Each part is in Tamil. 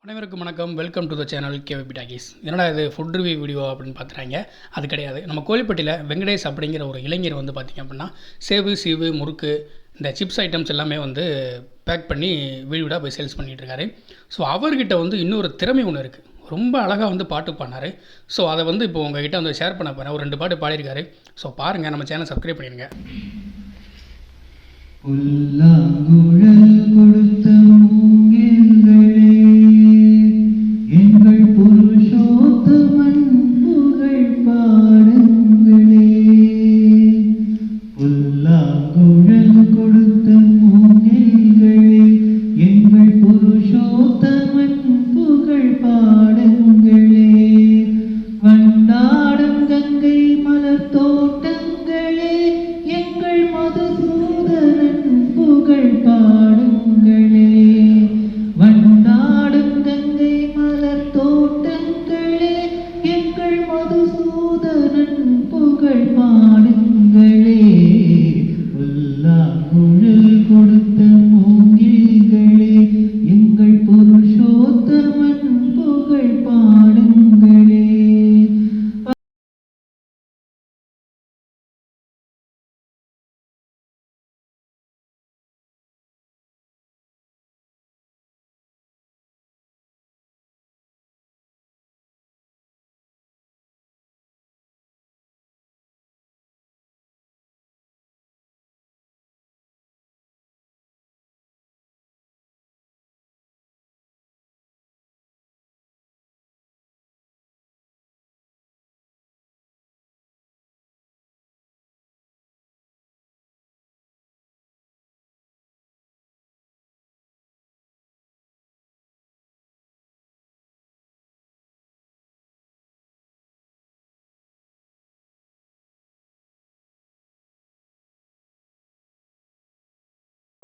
அனைவருக்கும் வணக்கம். Welcome to the channel KVP talkies. என்னடா இது ஃபுட் ரிவ்யூ வீடியோ அப்படின்னு பார்த்துறாங்க. அது கிடையாது. நம்ம கோழிப்பட்டியில் வெங்கடேஷ் அப்படிங்கிற ஒரு இளைஞர் வந்து பார்த்திங்க அப்படின்னா சேவு சீவு முறுக்கு இந்த சிப்ஸ் ஐட்டம்ஸ் எல்லாமே வந்து பேக் பண்ணி வீடியோடாக போய் சேல்ஸ் பண்ணிகிட்ருக்காரு. ஸோ அவர்கிட்ட வந்து இன்னொரு திறமை ஒன்று இருக்குது. ரொம்ப அழகாக வந்து பாட்டு பாடினார். ஸோ அதை வந்து இப்போ உங்ககிட்ட வந்து ஷேர் பண்ண போகிறேன். ஒரு 2 பாட்டு பாடியிருக்காரு. ஸோ பாருங்கள், நம்ம சேனல் சப்ஸ்கிரைப் பண்ணிடுங்க.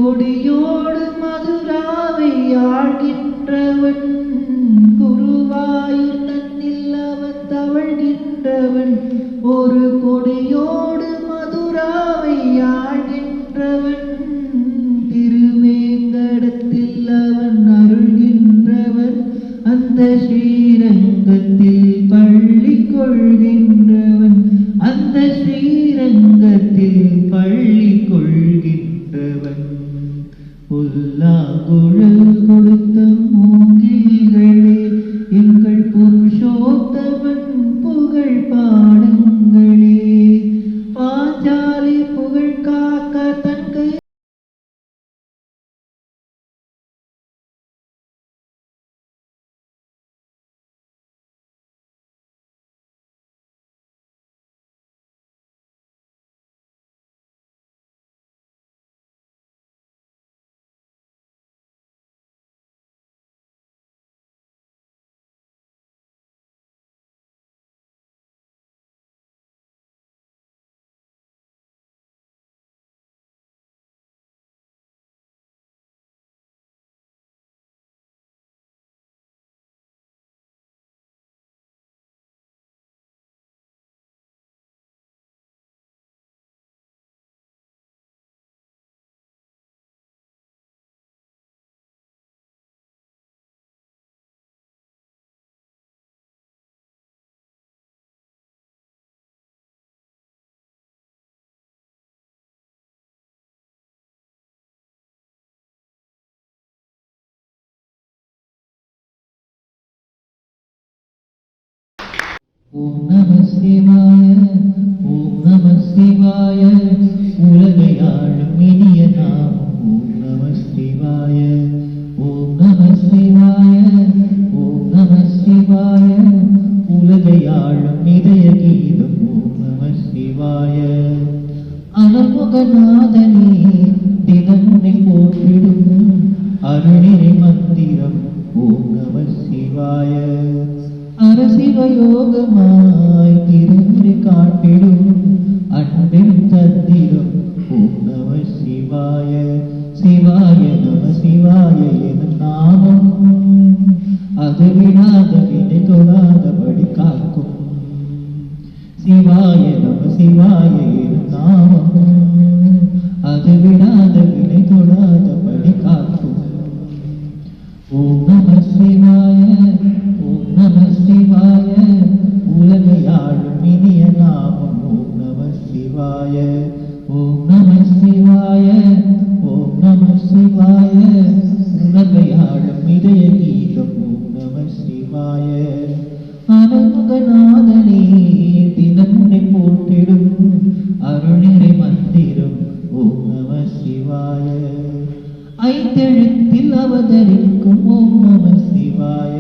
கொடியோடு மதுராவை ஆழ்கின்றவன், குருவாயூர் தன்னில் அவன் தவழ்கின்றவன். ஒரு கொடியோடு மதுராவை ஆழ்கின்றவன், திருவேங்கடத்தில் அவன் அருள்கின்றவன். அந்த ஸ்ரீரங்கத்தில் பள்ளி கொள்கின்றவன், அந்த ஸ்ரீரங்கத்தில் பள்ளி கொள்கின்றவன். புல்லாங்குழல் கொடுத்த மூங்கில்களே, எங்கள் புருஷோத்தமன் புகழ் பாடுங்களே. பாஞ்சாலி புகழ் காக்க தன் கை ஓம் நம சிவாய, ஓம் நம சிவாய, உலகை ஆளும் இனிய நாமம். ஓம் நம சிவாய, ஓம் நம சிவாய, ஓம் நம சிவாய, உலகை ஆளும் இதய கீதம். ஓம் நம சிவாய. அனமுகநாதனே தினன்னை போற்றிடும் அருணினை மந்திரம். ஓம் நம சிவாய. அரசிவயோகமாய் திருமுறை காட்டிடும் அன்பின் தந்திரம். ஓம் நம சிவாய. சிவாய நம சிவாய எனும் நாமம், அது விடாத வினை தொடாதபடி காக்கும். சிவாய நம சிவாய எனும் நாமம், அது விடாத வினை தொடாதபடி காக்கும். ஓம் நம சிவாய. சிவாய. அனமுகநாதனே தினம் உன்னை போற்றிடும் அருள்நிறை மந்திரம் ஓம் நம சிவாய. ஐந்தெழுத்தில் அவதரிக்கும் ஓம் நம சிவாய.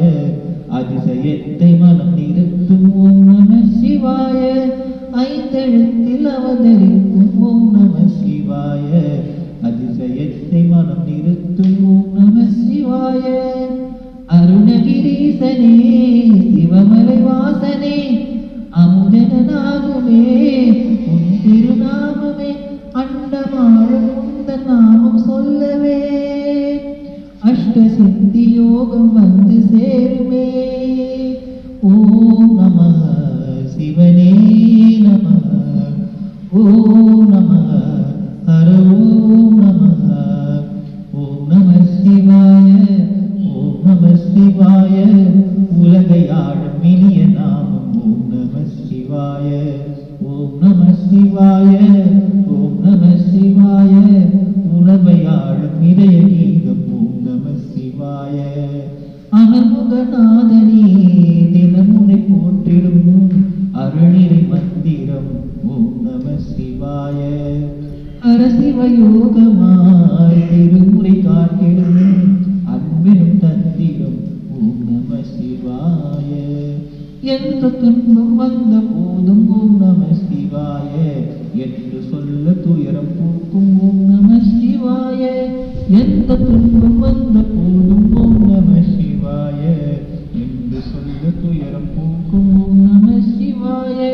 அதிசயத்தை மனம் நிறுத்தும் ஓம் நம சிவாய. ஐந்தெழுத்தில் அவதரிக்கும் ஓம் நம சிவாய. அதிசயத்தை மனம் நிறுத்தும் ஓம் நம சிவாய. அருணகிரீசனே சிவமலை வாசனே அமுதனாகுமே உன் திருநாமமே அண்டமாழும் உந்தன் நாமம் சொல்லவே அஷ்ட சித்தி யோகம் வந்து சேருமே. ஓம் நம சிவனே நம. ஓம் நம ஹர ஓம் நம. ஓம் நம சிவாய. ஓம் நம சிவாய. உலகை ஆளும் இனிய நாமம் ஓம் நம சிவாய. ஓம் நம சிவாய. ஓம் நம சிவாய. உணர்வை ஆளும் இதய கீதம் ஓம் நம சிவாய. அனமுகநாதனே தினம் உன்னை போற்றிடும் அருளிறை மந்திரம் ஓம் நம சிவாய. அரசிவயோகமாய் திருமுறை காட்டிடும் அன்பினும் தந்திரம் ஓம் நம சிவாய. எந்த துன்பம் வந்த போதும் ஓம் நம சிவாய என்று சொல்ல துயரம் போக்கும் ஓம் நம சிவாய. எந்த துன்பம் வந்த போதும் ஓம் நம சிவாய என்று சொல்ல துயரம் போக்கும் ஓம் நம சிவாய.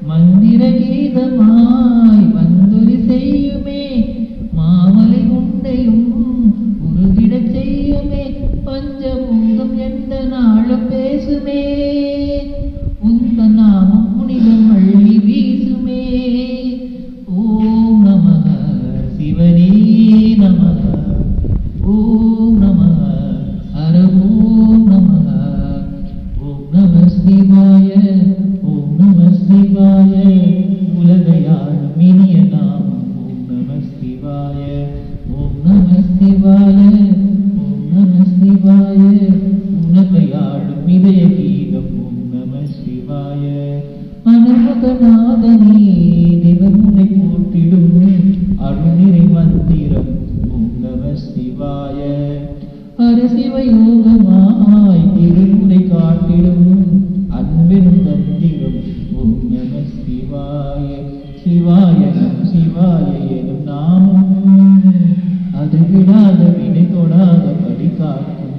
மந்திர கீதமாய் வந்தொலி செய்யுமே மாமலை உண்டையும் உருகிடச் செய்யுமே பஞ்சபூதம் எந்த நாளும் பேசுமே உந்த நாமம் புனிதம் அள்ளி வீசுமே. ஓம் நம சிவனே நம. ஓம் நம ஹர ஓம் நம. ஓம் நம சிவாய. ஓம் நம சிவாய. உலகை ஆளும் இனிய நாமம் ஓம் நம சிவாய. ஓம் நம சிவாய. ஓம் நம சிவாய. உலகை ஆளும் இதய கீதம் ஓம் நம சிவாய. அனமுகநாதனே தினம் உன்னை போற்றிடும் அருள்நிறை மந்திரம் ஓம் நம சிவாய. அரசிவயோகமாய் திருமுறை காட்டிடும் அன்பினும் தந்திரம் ஓம் நம சிவாய. சிவாய நம் சிவாய எனும் நாமம் அது விடாத வினை தொடாத படி காக்கும்.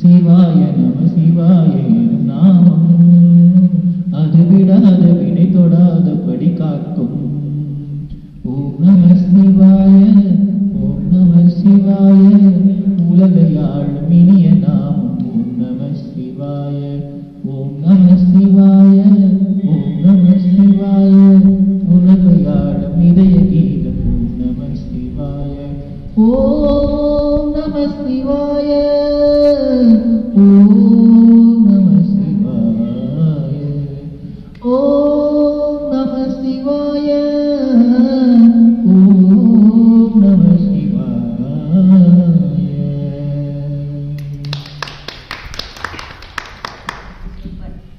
சிவாய நம சிவாய எனும் நாமம் அது விடாத வினை தொடாத படி காக்கும். ஓம் நம சிவாய. ஓம் நம சிவாய. உலகை ஆளும் இனிய நாமம்